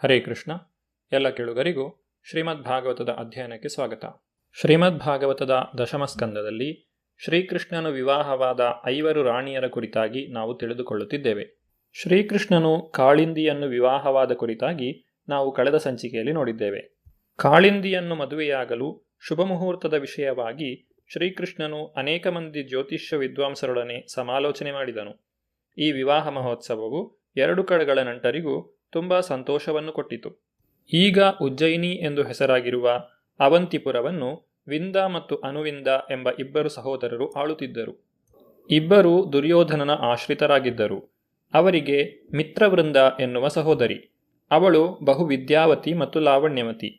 ಹರೇ ಕೃಷ್ಣ. ಎಲ್ಲ ಕೇಳುಗರಿಗೂ ಶ್ರೀಮದ್ ಭಾಗವತದ ಅಧ್ಯಯನಕ್ಕೆ ಸ್ವಾಗತ. ಶ್ರೀಮದ್ ಭಾಗವತದ ದಶಮ ಸ್ಕಂದದಲ್ಲಿ ಶ್ರೀಕೃಷ್ಣನು ವಿವಾಹವಾದ 5 ರಾಣಿಯರ ಕುರಿತಾಗಿ ನಾವು ತಿಳಿದುಕೊಳ್ಳುತ್ತಿದ್ದೇವೆ. ಶ್ರೀಕೃಷ್ಣನು ಕಾಳಿಂದಿಯನ್ನು ವಿವಾಹವಾದ ಕುರಿತಾಗಿ ನಾವು ಕಳೆದ ಸಂಚಿಕೆಯಲ್ಲಿ ನೋಡಿದ್ದೇವೆ. ಕಾಳಿಂದಿಯನ್ನು ಮದುವೆಯಾಗಲು ಶುಭ ಮುಹೂರ್ತದ ವಿಷಯವಾಗಿ ಶ್ರೀಕೃಷ್ಣನು ಅನೇಕ ಮಂದಿ ಜ್ಯೋತಿಷ್ಯ ವಿದ್ವಾಂಸರೊಡನೆ ಸಮಾಲೋಚನೆ ಮಾಡಿದನು. ಈ ವಿವಾಹ ಮಹೋತ್ಸವವು 2 ಕಡೆಗಳ ನಂಟರಿಗೂ ತುಂಬ ಸಂತೋಷವನ್ನು ಕೊಟ್ಟಿತು. ಈಗ ಉಜ್ಜಯಿನಿ ಎಂದು ಹೆಸರಾಗಿರುವ ಅವಂತಿಪುರವನ್ನು ವಿಂದ ಮತ್ತು ಅನುವಿಂದ ಎಂಬ 2 ಸಹೋದರರು ಆಳುತ್ತಿದ್ದರು. ಇಬ್ಬರು ದುರ್ಯೋಧನನ ಆಶ್ರಿತರಾಗಿದ್ದರು. ಅವರಿಗೆ ಮಿತ್ರವೃಂದ ಎನ್ನುವ ಸಹೋದರಿ. ಅವಳು ಬಹು ವಿದ್ಯಾವತಿ ಮತ್ತು ಲಾವಣ್ಯವತಿ.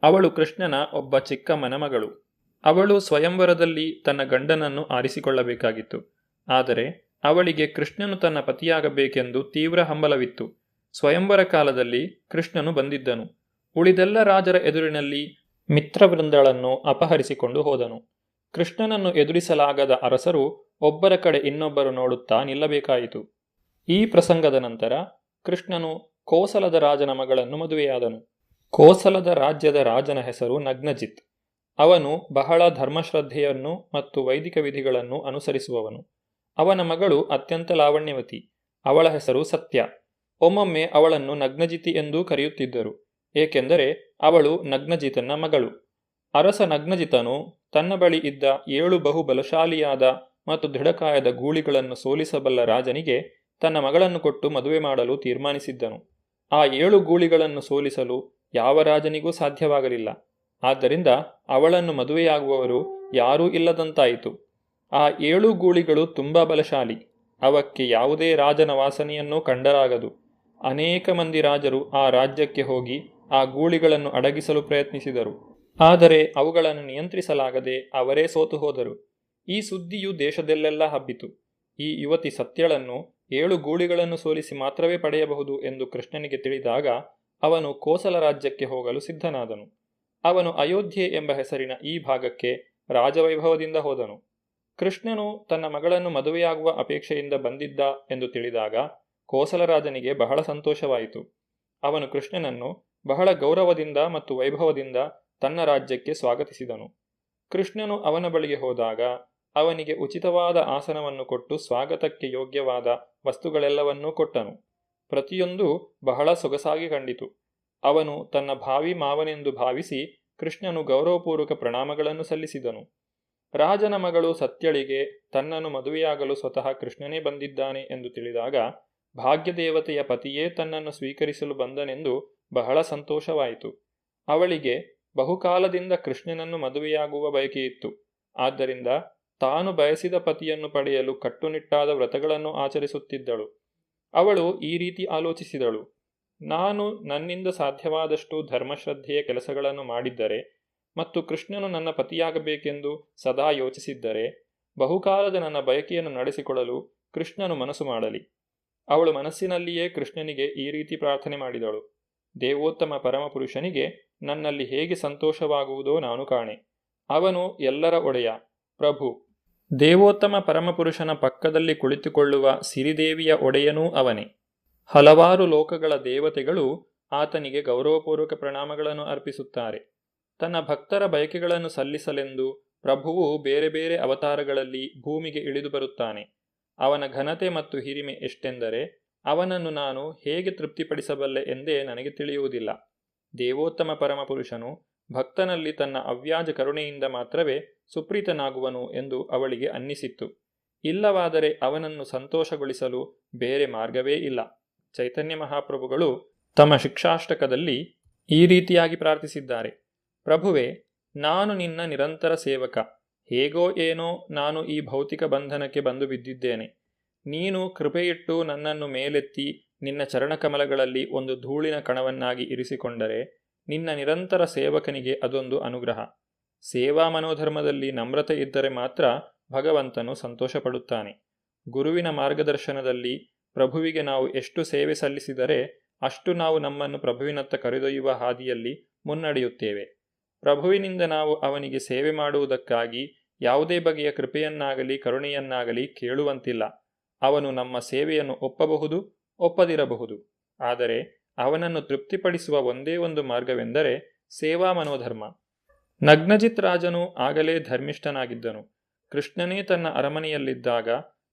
ಅವಳು ಕೃಷ್ಣನ ಒಬ್ಬ ಚಿಕ್ಕಮ್ಮನ ಮಗಳು. ಅವಳು ಸ್ವಯಂವರದಲ್ಲಿ ತನ್ನ ಗಂಡನನ್ನು ಆರಿಸಿಕೊಳ್ಳಬೇಕಾಗಿತ್ತು. ಆದರೆ ಅವಳಿಗೆ ಕೃಷ್ಣನು ತನ್ನ ಪತಿಯಾಗಬೇಕೆಂದು ತೀವ್ರ ಹಂಬಲವಿತ್ತು. ಸ್ವಯಂವರ ಕಾಲದಲ್ಲಿ ಕೃಷ್ಣನು ಬಂದಿದ್ದನು. ಉಳಿದೆಲ್ಲ ರಾಜರ ಎದುರಿನಲ್ಲಿ ಮಿತ್ರವೃಂದಳನ್ನು ಅಪಹರಿಸಿಕೊಂಡು ಹೋದನು. ಕೃಷ್ಣನನ್ನು ಎದುರಿಸಲಾಗದ ಅರಸರು ಒಬ್ಬರ ಕಡೆ ಇನ್ನೊಬ್ಬರು ನೋಡುತ್ತಾ ನಿಲ್ಲಬೇಕಾಯಿತು. ಈ ಪ್ರಸಂಗದ ನಂತರ ಕೃಷ್ಣನು ಕೋಸಲದ ರಾಜನ ಮಗಳನ್ನು ಮದುವೆಯಾದನು. ಕೋಸಲದ ರಾಜ್ಯದ ರಾಜನ ಹೆಸರು ನಗ್ನಜಿತ್. ಅವನು ಬಹಳ ಧರ್ಮಶ್ರದ್ಧೆಯನ್ನು ಮತ್ತು ವೈದಿಕ ವಿಧಿಗಳನ್ನು ಅನುಸರಿಸುವವನು. ಅವನ ಮಗಳು ಅತ್ಯಂತ ಲಾವಣ್ಯವತಿ. ಅವಳ ಹೆಸರು ಸತ್ಯ. ಒಮ್ಮೊಮ್ಮೆ ಅವಳನ್ನು ನಗ್ನಜಿತಿ ಎಂದೂ ಕರೆಯುತ್ತಿದ್ದರು, ಏಕೆಂದರೆ ಅವಳು ನಗ್ನಜಿತನ ಮಗಳು. ಅರಸ ನಗ್ನಜಿತನು ತನ್ನ ಬಳಿ ಇದ್ದ 7 ಬಹು ಬಲಶಾಲಿಯಾದ ಮತ್ತು ದೃಢಕಾಯದ ಗೂಳಿಗಳನ್ನು ಸೋಲಿಸಬಲ್ಲ ರಾಜನಿಗೆ ತನ್ನ ಮಗಳನ್ನು ಕೊಟ್ಟು ಮದುವೆ ಮಾಡಲು ತೀರ್ಮಾನಿಸಿದ್ದನು. ಆ 7 ಗೂಳಿಗಳನ್ನು ಸೋಲಿಸಲು ಯಾವ ರಾಜನಿಗೂ ಸಾಧ್ಯವಾಗಲಿಲ್ಲ. ಆದ್ದರಿಂದ ಅವಳನ್ನು ಮದುವೆಯಾಗುವವರು ಯಾರೂ ಇಲ್ಲದಂತಾಯಿತು. ಆ 7 ಗೂಳಿಗಳು ತುಂಬ ಬಲಶಾಲಿ. ಅವಕ್ಕೆ ಯಾವುದೇ ರಾಜನ ವಾಸನೆಯನ್ನೂ ಕಂಡರಾಗದು. ಅನೇಕ ಮಂದಿ ರಾಜರು ಆ ರಾಜ್ಯಕ್ಕೆ ಹೋಗಿ ಆ ಗೂಳಿಗಳನ್ನು ಅಡಗಿಸಲು ಪ್ರಯತ್ನಿಸಿದರು. ಆದರೆ ಅವುಗಳನ್ನು ನಿಯಂತ್ರಿಸಲಾಗದೆ ಅವರೇ ಸೋತು ಹೋದರು. ಈ ಸುದ್ದಿಯು ದೇಶದಲ್ಲೆಲ್ಲ ಹಬ್ಬಿತು. ಈ ಯುವತಿ ಸತ್ಯಳನ್ನು 7 ಗೂಳಿಗಳನ್ನು ಸೋಲಿಸಿ ಮಾತ್ರವೇ ಪಡೆಯಬಹುದು ಎಂದು ಕೃಷ್ಣನಿಗೆ ತಿಳಿದಾಗ ಅವನು ಕೋಸಲ ರಾಜ್ಯಕ್ಕೆ ಹೋಗಲು ಸಿದ್ಧನಾದನು. ಅವನು ಅಯೋಧ್ಯೆ ಎಂಬ ಹೆಸರಿನ ಈ ಭಾಗಕ್ಕೆ ರಾಜವೈಭವದಿಂದ ಹೋದನು. ಕೃಷ್ಣನು ತನ್ನ ಮಗಳನ್ನು ಮದುವೆಯಾಗುವ ಅಪೇಕ್ಷೆಯಿಂದ ಬಂದಿದ್ದ ಎಂದು ತಿಳಿದಾಗ ಕೋಸಲರಾಜನಿಗೆ ಬಹಳ ಸಂತೋಷವಾಯಿತು. ಅವನು ಕೃಷ್ಣನನ್ನು ಬಹಳ ಗೌರವದಿಂದ ಮತ್ತು ವೈಭವದಿಂದ ತನ್ನ ರಾಜ್ಯಕ್ಕೆ ಸ್ವಾಗತಿಸಿದನು. ಕೃಷ್ಣನು ಅವನ ಬಳಿಗೆ ಹೋದಾಗ ಅವನಿಗೆ ಉಚಿತವಾದ ಆಸನವನ್ನು ಕೊಟ್ಟು ಸ್ವಾಗತಕ್ಕೆ ಯೋಗ್ಯವಾದ ವಸ್ತುಗಳೆಲ್ಲವನ್ನೂ ಕೊಟ್ಟನು. ಪ್ರತಿಯೊಂದೂ ಬಹಳ ಸೊಗಸಾಗಿ ಕಂಡಿತು. ಅವನು ತನ್ನ ಭಾವಿ ಮಾವನೆಂದು ಭಾವಿಸಿ ಕೃಷ್ಣನು ಗೌರವಪೂರ್ವಕ ಪ್ರಣಾಮಗಳನ್ನು ಸಲ್ಲಿಸಿದನು. ರಾಜನ ಮಗಳು ಸತ್ಯಳಿಗೆ ತನ್ನನ್ನು ಮದುವೆಯಾಗಲು ಸ್ವತಃ ಕೃಷ್ಣನೇ ಬಂದಿದ್ದಾನೆ ಎಂದು ತಿಳಿದಾಗ ಭಾಗ್ಯದೇವತೆಯ ಪತಿಯೇ ತನ್ನನ್ನು ಸ್ವೀಕರಿಸಲು ಬಂದನೆಂದು ಬಹಳ ಸಂತೋಷವಾಯಿತು. ಅವಳಿಗೆ ಬಹುಕಾಲದಿಂದ ಕೃಷ್ಣನನ್ನು ಮದುವೆಯಾಗುವ ಬಯಕೆಯಿತ್ತು. ಆದ್ದರಿಂದ ತಾನು ಬಯಸಿದ ಪತಿಯನ್ನು ಪಡೆಯಲು ಕಟ್ಟುನಿಟ್ಟಾದ ವ್ರತಗಳನ್ನು ಆಚರಿಸುತ್ತಿದ್ದಳು. ಅವಳು ಈ ರೀತಿ ಆಲೋಚಿಸಿದಳು: ನಾನು ನನ್ನಿಂದ ಸಾಧ್ಯವಾದಷ್ಟು ಧರ್ಮಶ್ರದ್ಧೆಯ ಕೆಲಸಗಳನ್ನು ಮಾಡಿದ್ದರೆ ಮತ್ತು ಕೃಷ್ಣನು ನನ್ನ ಪತಿಯಾಗಬೇಕೆಂದು ಸದಾ ಯೋಚಿಸಿದ್ದರೆ ಬಹುಕಾಲದ ನನ್ನ ಬಯಕೆಯನ್ನು ನಡೆಸಿಕೊಡಲು ಕೃಷ್ಣನು ಮನಸ್ಸು ಮಾಡಲಿ. ಅವಳು ಮನಸ್ಸಿನಲ್ಲಿಯೇ ಕೃಷ್ಣನಿಗೆ ಈ ರೀತಿ ಪ್ರಾರ್ಥನೆ ಮಾಡಿದಳು: ದೇವೋತ್ತಮ ಪರಮಪುರುಷನಿಗೆ ನನ್ನಲ್ಲಿ ಹೇಗೆ ಸಂತೋಷವಾಗುವುದೋ ನಾನು ಕಾಣೆ. ಅವನು ಎಲ್ಲರ ಒಡೆಯ, ಪ್ರಭು. ದೇವೋತ್ತಮ ಪರಮಪುರುಷನ ಪಕ್ಕದಲ್ಲಿ ಕುಳಿತುಕೊಳ್ಳುವ ಸಿರಿದೇವಿಯ ಒಡೆಯನೂ ಅವನೇ. ಹಲವಾರು ಲೋಕಗಳ ದೇವತೆಗಳು ಆತನಿಗೆ ಗೌರವಪೂರ್ವಕ ಪ್ರಣಾಮಗಳನ್ನು ಅರ್ಪಿಸುತ್ತಾರೆ. ತನ್ನ ಭಕ್ತರ ಬಯಕೆಗಳನ್ನು ಸಲ್ಲಿಸಲೆಂದು ಪ್ರಭುವು ಬೇರೆ ಬೇರೆ ಅವತಾರಗಳಲ್ಲಿ ಭೂಮಿಗೆ ಇಳಿದು ಬರುತ್ತಾನೆ. ಅವನ ಘನತೆ ಮತ್ತು ಹಿರಿಮೆ ಎಷ್ಟೆಂದರೆ ಅವನನ್ನು ನಾನು ಹೇಗೆ ತೃಪ್ತಿಪಡಿಸಬಲ್ಲೆ ಎಂದೇ ನನಗೆ ತಿಳಿಯುವುದಿಲ್ಲ. ದೇವೋತ್ತಮ ಪರಮಪುರುಷನು ಭಕ್ತನಲ್ಲಿ ತನ್ನ ಅವ್ಯಾಜ ಕರುಣೆಯಿಂದ ಮಾತ್ರವೇ ಸುಪ್ರೀತನಾಗುವನು ಎಂದು ಅವಳಿಗೆ ಅನ್ನಿಸಿತ್ತು. ಇಲ್ಲವಾದರೆ ಅವನನ್ನು ಸಂತೋಷಗೊಳಿಸಲು ಬೇರೆ ಮಾರ್ಗವೇ ಇಲ್ಲ. ಚೈತನ್ಯ ಮಹಾಪ್ರಭುಗಳು ತಮ್ಮ ಶಿಕ್ಷಾಷ್ಟಕದಲ್ಲಿ ಈ ರೀತಿಯಾಗಿ ಪ್ರಾರ್ಥಿಸಿದ್ದಾರೆ: ಪ್ರಭುವೇ, ನಾನು ನಿನ್ನ ನಿರಂತರ ಸೇವಕ. ಹೇಗೋ ಏನೋ ನಾನು ಈ ಭೌತಿಕ ಬಂಧನಕ್ಕೆ ಬಂದು ಬಿದ್ದಿದ್ದೇನೆ. ನೀನು ಕೃಪೆಯಿಟ್ಟು ನನ್ನನ್ನು ಮೇಲೆತ್ತಿ ನಿನ್ನ ಚರಣಕಮಲಗಳಲ್ಲಿ ಒಂದು ಧೂಳಿನ ಕಣವನ್ನಾಗಿ ಇರಿಸಿಕೊಂಡರೆ ನಿನ್ನ ನಿರಂತರ ಸೇವಕನಿಗೆ ಅದೊಂದು ಅನುಗ್ರಹ. ಸೇವಾ ಮನೋಧರ್ಮದಲ್ಲಿ ನಮ್ರತೆ ಇದ್ದರೆ ಮಾತ್ರ ಭಗವಂತನು ಸಂತೋಷಪಡುತ್ತಾನೆ. ಗುರುವಿನ ಮಾರ್ಗದರ್ಶನದಲ್ಲಿ ಪ್ರಭುವಿಗೆ ನಾವು ಎಷ್ಟು ಸೇವೆ ಸಲ್ಲಿಸಿದರೆ ಅಷ್ಟು ನಾವು ನಮ್ಮನ್ನು ಪ್ರಭುವಿನತ್ತ ಕರೆದೊಯ್ಯುವ ಹಾದಿಯಲ್ಲಿ ಮುನ್ನಡೆಯುತ್ತೇವೆ. ಪ್ರಭುವಿನಿಂದ ನಾವು ಅವನಿಗೆ ಸೇವೆ ಮಾಡುವುದಕ್ಕಾಗಿ ಯಾವುದೇ ಬಗೆಯ ಕೃಪೆಯನ್ನಾಗಲಿ ಕರುಣೆಯನ್ನಾಗಲಿ ಕೇಳುವಂತಿಲ್ಲ. ಅವನು ನಮ್ಮ ಸೇವೆಯನ್ನು ಒಪ್ಪಬಹುದು, ಒಪ್ಪದಿರಬಹುದು. ಆದರೆ ಅವನನ್ನು ತೃಪ್ತಿಪಡಿಸುವ ಒಂದೇ ಒಂದು ಮಾರ್ಗವೆಂದರೆ ಸೇವಾ ಮನೋಧರ್ಮ. ನಗ್ನಜಿತ್ ರಾಜನು ಆಗಲೇ ಧರ್ಮಿಷ್ಠನಾಗಿದ್ದನು. ಕೃಷ್ಣನೇ ತನ್ನ ಅರಮನೆಯಲ್ಲಿದ್ದಾಗ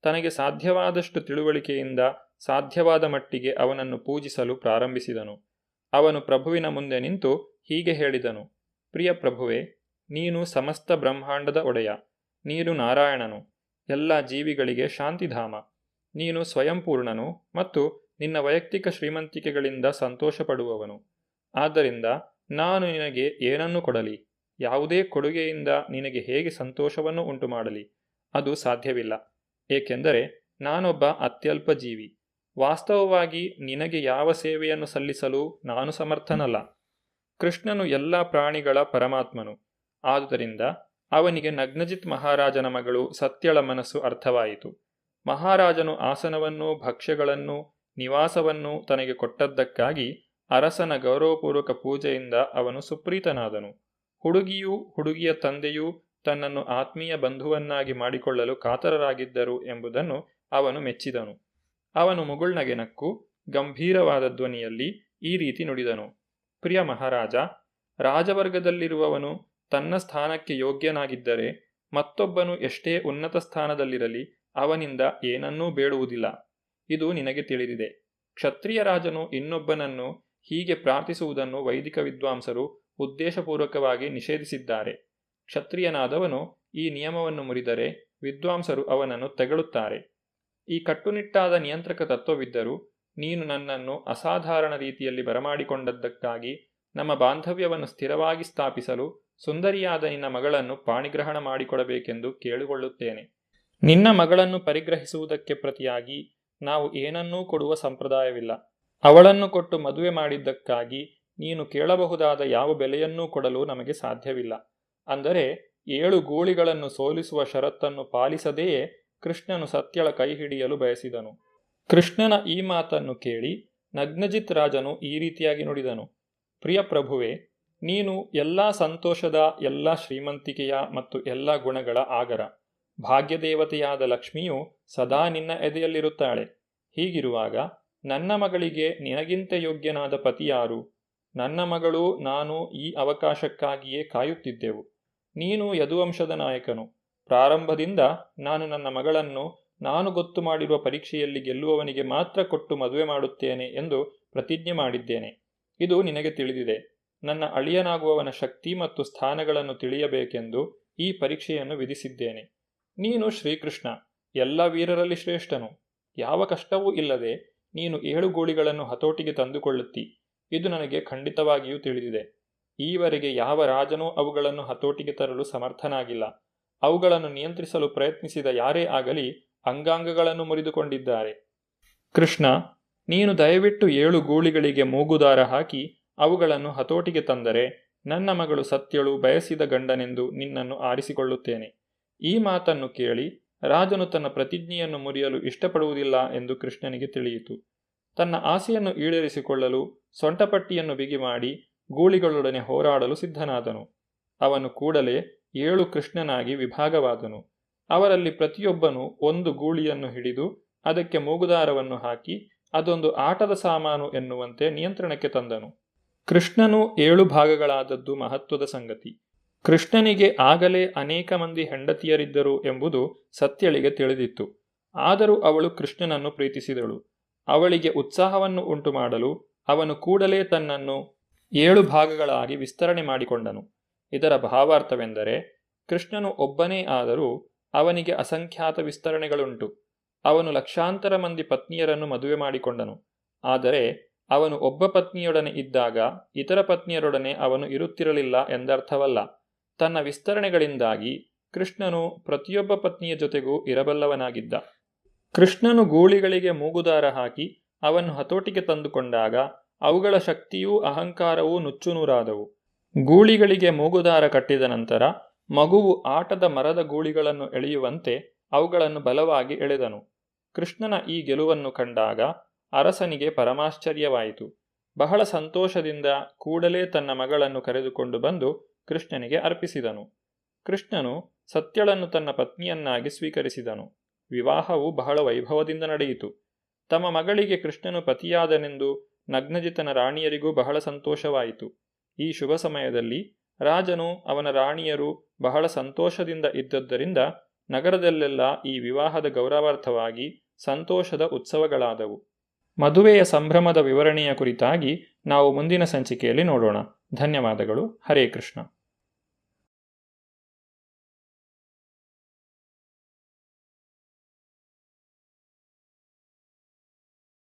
ತನಗೆ ಸಾಧ್ಯವಾದಷ್ಟು ತಿಳುವಳಿಕೆಯಿಂದ ಸಾಧ್ಯವಾದ ಮಟ್ಟಿಗೆ ಅವನನ್ನು ಪೂಜಿಸಲು ಪ್ರಾರಂಭಿಸಿದನು. ಅವನು ಪ್ರಭುವಿನ ಮುಂದೆ ನಿಂತು ಹೀಗೆ ಹೇಳಿದನು: ಪ್ರಿಯ ಪ್ರಭುವೇ, ನೀನು ಸಮಸ್ತ ಬ್ರಹ್ಮಾಂಡದ ಒಡೆಯ, ನೀನು ನಾರಾಯಣನು, ಎಲ್ಲ ಜೀವಿಗಳಿಗೆ ಶಾಂತಿಧಾಮ, ನೀನು ಸ್ವಯಂಪೂರ್ಣನು ಮತ್ತು ನಿನ್ನ ವೈಯಕ್ತಿಕ ಶ್ರೀಮಂತಿಕೆಗಳಿಂದ ಸಂತೋಷಪಡುವವನು. ಆದ್ದರಿಂದ ನಾನು ನಿನಗೆ ಏನನ್ನು ಕೊಡಲಿ? ಯಾವುದೇ ಕೊಡುಗೆಯಿಂದ ನಿನಗೆ ಹೇಗೆ ಸಂತೋಷವನ್ನು ಉಂಟು ಮಾಡಲಿ? ಅದು ಸಾಧ್ಯವಿಲ್ಲ, ಏಕೆಂದರೆ ನಾನೊಬ್ಬ ಅತ್ಯಲ್ಪ ಜೀವಿ. ವಾಸ್ತವವಾಗಿ ನಿನಗೆ ಯಾವ ಸೇವೆಯನ್ನು ಸಲ್ಲಿಸಲು ನಾನು ಸಮರ್ಥನಲ್ಲ. ಕೃಷ್ಣನು ಎಲ್ಲ ಪ್ರಾಣಿಗಳ ಪರಮಾತ್ಮನು. ಆದುದರಿಂದ ಅವನಿಗೆ ನಗ್ನಜಿತ್ ಮಹಾರಾಜನ ಮಗಳು ಸತ್ಯಳ ಮನಸ್ಸು ಅರ್ಥವಾಯಿತು. ಮಹಾರಾಜನು ಆಸನವನ್ನು, ಭಕ್ಷ್ಯಗಳನ್ನು, ನಿವಾಸವನ್ನು ತನಗೆ ಕೊಟ್ಟದ್ದಕ್ಕಾಗಿ ಅರಸನ ಗೌರವಪೂರ್ವಕ ಪೂಜೆಯಿಂದ ಅವನು ಸುಪ್ರೀತನಾದನು. ಹುಡುಗಿಯೂ ಹುಡುಗಿಯ ತಂದೆಯೂ ತನ್ನನ್ನು ಆತ್ಮೀಯ ಬಂಧುವನ್ನಾಗಿ ಮಾಡಿಕೊಳ್ಳಲು ಕಾತರರಾಗಿದ್ದರು ಎಂಬುದನ್ನು ಅವನು ಮೆಚ್ಚಿದನು. ಅವನು ಮುಗುಳ್ನಗೆ ನಕ್ಕು ಗಂಭೀರವಾದ ಧ್ವನಿಯಲ್ಲಿ ಈ ರೀತಿ ನುಡಿದನು: ಪ್ರಿಯ ಮಹಾರಾಜ, ರಾಜವರ್ಗದಲ್ಲಿರುವವನು ತನ್ನ ಸ್ಥಾನಕ್ಕೆ ಯೋಗ್ಯನಾಗಿದ್ದರೆ ಮತ್ತೊಬ್ಬನು ಎಷ್ಟೇ ಉನ್ನತ ಸ್ಥಾನದಲ್ಲಿರಲಿ ಅವನಿಂದ ಏನನ್ನೂ ಬೇಡುವುದಿಲ್ಲ. ಇದು ನಿನಗೆ ತಿಳಿದಿದೆ. ಕ್ಷತ್ರಿಯ ರಾಜನು ಇನ್ನೊಬ್ಬನನ್ನು ಹೀಗೆ ಪ್ರಾರ್ಥಿಸುವುದನ್ನು ವೈದಿಕ ವಿದ್ವಾಂಸರು ಉದ್ದೇಶಪೂರ್ವಕವಾಗಿ ನಿಷೇಧಿಸಿದ್ದಾರೆ. ಕ್ಷತ್ರಿಯನಾದವನು ಈ ನಿಯಮವನ್ನು ಮುರಿದರೆ ವಿದ್ವಾಂಸರು ಅವನನ್ನು ತೆಗಳುತ್ತಾರೆ. ಈ ಕಟ್ಟುನಿಟ್ಟಾದ ನಿಯಂತ್ರಕ ತತ್ವವಿದ್ದರೂ ನೀನು ನನ್ನನ್ನು ಅಸಾಧಾರಣ ರೀತಿಯಲ್ಲಿ ಬರಮಾಡಿಕೊಂಡದ್ದಕ್ಕಾಗಿ ನಮ್ಮ ಬಾಂಧವ್ಯವನ್ನು ಸ್ಥಿರವಾಗಿ ಸ್ಥಾಪಿಸಲು ಸುಂದರಿಯಾದ ನಿನ್ನ ಮಗಳನ್ನು ಪಾಣಿಗ್ರಹಣ ಮಾಡಿಕೊಡಬೇಕೆಂದು ಕೇಳಿಕೊಳ್ಳುತ್ತೇನೆ. ನಿನ್ನ ಮಗಳನ್ನು ಪರಿಗ್ರಹಿಸುವುದಕ್ಕೆ ಪ್ರತಿಯಾಗಿ ನಾವು ಏನನ್ನೂ ಕೊಡುವ ಸಂಪ್ರದಾಯವಿಲ್ಲ. ಅವಳನ್ನು ಕೊಟ್ಟು ಮದುವೆ ಮಾಡಿದ್ದಕ್ಕಾಗಿ ನೀನು ಕೇಳಬಹುದಾದ ಯಾವ ಬೆಲೆಯನ್ನೂ ಕೊಡಲು ನಮಗೆ ಸಾಧ್ಯವಿಲ್ಲ. ಅಂದರೆ 7 ಗೂಳಿಗಳನ್ನು ಸೋಲಿಸುವ ಷರತ್ತನ್ನು ಪಾಲಿಸದೆಯೇ ಕೃಷ್ಣನು ಸತ್ಯಳ ಕೈ ಹಿಡಿಯಲು ಬಯಸಿದನು. ಕೃಷ್ಣನ ಈ ಮಾತನ್ನು ಕೇಳಿ ನಗ್ನಜಿತ್ ರಾಜನು ಈ ರೀತಿಯಾಗಿ ನುಡಿದನು: ಪ್ರಿಯ ಪ್ರಭುವೇ, ನೀನು ಎಲ್ಲ ಸಂತೋಷದ, ಎಲ್ಲ ಶ್ರೀಮಂತಿಕೆಯ ಮತ್ತು ಎಲ್ಲ ಗುಣಗಳ ಆಗರ. ಭಾಗ್ಯದೇವತೆಯಾದ ಲಕ್ಷ್ಮಿಯು ಸದಾ ನಿನ್ನ ಎದೆಯಲ್ಲಿರುತ್ತಾಳೆ. ಹೀಗಿರುವಾಗ ನನ್ನ ಮಗಳಿಗೆ ನಿನಗಿಂತ ಯೋಗ್ಯನಾದ ಪತಿ ಯಾರು? ನನ್ನ ಮಗಳು ನಾನು ಈ ಅವಕಾಶಕ್ಕಾಗಿಯೇ ಕಾಯುತ್ತಿದ್ದೆವು. ನೀನು ಯದುವಂಶದ ನಾಯಕನು. ಪ್ರಾರಂಭದಿಂದ ನಾನು ನನ್ನ ಮಗಳನ್ನು ನಾನು ಗೊತ್ತು ಮಾಡಿರುವ ಪರೀಕ್ಷೆಯಲ್ಲಿ ಗೆಲ್ಲುವವನಿಗೆ ಮಾತ್ರ ಕೊಟ್ಟು ಮದುವೆ ಮಾಡುತ್ತೇನೆ ಎಂದು ಪ್ರತಿಜ್ಞೆ ಮಾಡಿದ್ದೇನೆ. ಇದು ನಿನಗೆ ತಿಳಿದಿದೆ. ನನ್ನ ಅಳಿಯನಾಗುವವನ ಶಕ್ತಿ ಮತ್ತು ಸ್ಥಾನಗಳನ್ನು ತಿಳಿಯಬೇಕೆಂದು ಈ ಪರೀಕ್ಷೆಯನ್ನು ವಿಧಿಸಿದ್ದೇನೆ. ನೀನು ಶ್ರೀಕೃಷ್ಣ, ಎಲ್ಲ ವೀರರಲ್ಲಿ ಶ್ರೇಷ್ಠನು. ಯಾವ ಕಷ್ಟವೂ ಇಲ್ಲದೆ ನೀನು 7 ಗೂಳಿಗಳನ್ನು ಹತೋಟಿಗೆ ತಂದುಕೊಳ್ಳುತ್ತಿ. ಇದು ನನಗೆ ಖಂಡಿತವಾಗಿಯೂ ತಿಳಿದಿದೆ. ಈವರೆಗೆ ಯಾವ ರಾಜನೂ ಅವುಗಳನ್ನು ಹತೋಟಿಗೆ ತರಲು ಸಮರ್ಥನಾಗಿಲ್ಲ. ಅವುಗಳನ್ನು ನಿಯಂತ್ರಿಸಲು ಪ್ರಯತ್ನಿಸಿದ ಯಾರೇ ಆಗಲಿ ಅಂಗಾಂಗಗಳನ್ನು ಮುರಿದುಕೊಂಡಿದ್ದಾರೆ. ಕೃಷ್ಣ, ನೀನು ದಯವಿಟ್ಟು 7 ಗೂಳಿಗಳಿಗೆ ಮೂಗುದಾರ ಹಾಕಿ ಅವುಗಳನ್ನು ಹತೋಟಿಗೆ ತಂದರೆ ನನ್ನ ಮಗಳು ಸತ್ಯಳು ಬಯಸಿದ ಗಂಡನೆಂದು ನಿನ್ನನ್ನು ಆರಿಸಿಕೊಳ್ಳುತ್ತೇನೆ. ಈ ಮಾತನ್ನು ಕೇಳಿ ರಾಜನು ತನ್ನ ಪ್ರತಿಜ್ಞೆಯನ್ನು ಮುರಿಯಲು ಇಷ್ಟಪಡುವುದಿಲ್ಲ ಎಂದು ಕೃಷ್ಣನಿಗೆ ತಿಳಿಯಿತು. ತನ್ನ ಆಸೆಯನ್ನು ಈಡೇರಿಸಿಕೊಳ್ಳಲು ಸೊಂಟಪಟ್ಟಿಯನ್ನು ಬಿಗಿ ಮಾಡಿ ಗೂಳಿಗಳೊಡನೆ ಹೋರಾಡಲು ಸಿದ್ಧನಾದನು. ಅವನು ಕೂಡಲೇ 7 ಕೃಷ್ಣನಾಗಿ ವಿಭಾಗವಾದನು. ಅವರಲ್ಲಿ ಪ್ರತಿಯೊಬ್ಬನು ಒಂದು ಗೂಳಿಯನ್ನು ಹಿಡಿದು ಅದಕ್ಕೆ ಮೂಗುದಾರವನ್ನು ಹಾಕಿ ಅದೊಂದು ಆಟದ ಸಾಮಾನು ಎನ್ನುವಂತೆ ನಿಯಂತ್ರಣಕ್ಕೆ ತಂದನು. ಕೃಷ್ಣನು 7 ಭಾಗಗಳಾದದ್ದು ಮಹತ್ವದ ಸಂಗತಿ. ಕೃಷ್ಣನಿಗೆ ಆಗಲೇ ಅನೇಕ ಮಂದಿ ಹೆಂಡತಿಯರಿದ್ದರು ಎಂಬುದು ಸತ್ಯಳಿಗೆ ತಿಳಿದಿತ್ತು. ಆದರೂ ಅವಳು ಕೃಷ್ಣನನ್ನು ಪ್ರೀತಿಸಿದಳು. ಅವಳಿಗೆ ಉತ್ಸಾಹವನ್ನು ಉಂಟು ಮಾಡಲು ಅವನು ಕೂಡಲೇ ತನ್ನನ್ನು 7 ಭಾಗಗಳಾಗಿ ವಿಸ್ತರಣೆ ಮಾಡಿಕೊಂಡನು. ಇದರ ಭಾವಾರ್ಥವೆಂದರೆ ಕೃಷ್ಣನು ಒಬ್ಬನೇ ಆದರೂ ಅವನಿಗೆ ಅಸಂಖ್ಯಾತ ವಿಸ್ತರಣೆಗಳುಂಟು. ಅವನು ಲಕ್ಷಾಂತರ ಮಂದಿ ಪತ್ನಿಯರನ್ನು ಮದುವೆ ಮಾಡಿಕೊಂಡನು. ಆದರೆ ಅವನು ಒಬ್ಬ ಪತ್ನಿಯೊಡನೆ ಇದ್ದಾಗ ಇತರ ಪತ್ನಿಯರೊಡನೆ ಅವನು ಇರುತ್ತಿರಲಿಲ್ಲ ಎಂದರ್ಥವಲ್ಲ. ತನ್ನ ವಿಸ್ತರಣೆಗಳಿಂದಾಗಿ ಕೃಷ್ಣನು ಪ್ರತಿಯೊಬ್ಬ ಪತ್ನಿಯ ಜೊತೆಗೂ ಇರಬಲ್ಲವನಾಗಿದ್ದ. ಕೃಷ್ಣನು ಗೂಳಿಗಳಿಗೆ ಮೂಗುದಾರ ಹಾಕಿ ಅವನ್ನು ಹತೋಟಿಗೆ ತಂದುಕೊಂಡಾಗ ಅವುಗಳ ಶಕ್ತಿಯೂ ಅಹಂಕಾರವೂ ನುಚ್ಚುನೂರಾದವು. ಗೂಳಿಗಳಿಗೆ ಮೂಗುದಾರ ಕಟ್ಟಿದ ನಂತರ ಮಗುವು ಆಟದ ಮರದ ಗೂಳಿಗಳನ್ನು ಎಳೆಯುವಂತೆ ಅವುಗಳನ್ನು ಬಲವಾಗಿ ಎಳೆದನು. ಕೃಷ್ಣನ ಈ ಗೆಲುವನ್ನು ಕಂಡಾಗ ಅರಸನಿಗೆ ಪರಮಾಶ್ಚರ್ಯವಾಯಿತು. ಬಹಳ ಸಂತೋಷದಿಂದ ಕೂಡಲೇ ತನ್ನ ಮಗಳನ್ನು ಕರೆದುಕೊಂಡು ಬಂದು ಕೃಷ್ಣನಿಗೆ ಅರ್ಪಿಸಿದನು. ಕೃಷ್ಣನು ಸತ್ಯಳನ್ನು ತನ್ನ ಪತ್ನಿಯನ್ನಾಗಿ ಸ್ವೀಕರಿಸಿದನು. ವಿವಾಹವು ಬಹಳ ವೈಭವದಿಂದ ನಡೆಯಿತು. ತಮ್ಮ ಮಗಳಿಗೆ ಕೃಷ್ಣನು ಪತಿಯಾದನೆಂದು ನಗ್ನಜಿತನ ರಾಣಿಯರಿಗೂ ಬಹಳ ಸಂತೋಷವಾಯಿತು. ಈ ಶುಭ ಸಮಯದಲ್ಲಿ ರಾಜನು ಅವನ ರಾಣಿಯರು ಬಹಳ ಸಂತೋಷದಿಂದ ಇದ್ದದ್ದರಿಂದ ನಗರದಲ್ಲೆಲ್ಲ ಈ ವಿವಾಹದ ಗೌರವಾರ್ಥವಾಗಿ ಸಂತೋಷದ ಉತ್ಸವಗಳಾದವು. ಮದುವೆಯ ಸಂಭ್ರಮದ ವಿವರಣೆಯ ಕುರಿತಾಗಿ ನಾವು ಮುಂದಿನ ಸಂಚಿಕೆಯಲ್ಲಿ ನೋಡೋಣ. ಧನ್ಯವಾದಗಳು. ಹರೇ ಕೃಷ್ಣ.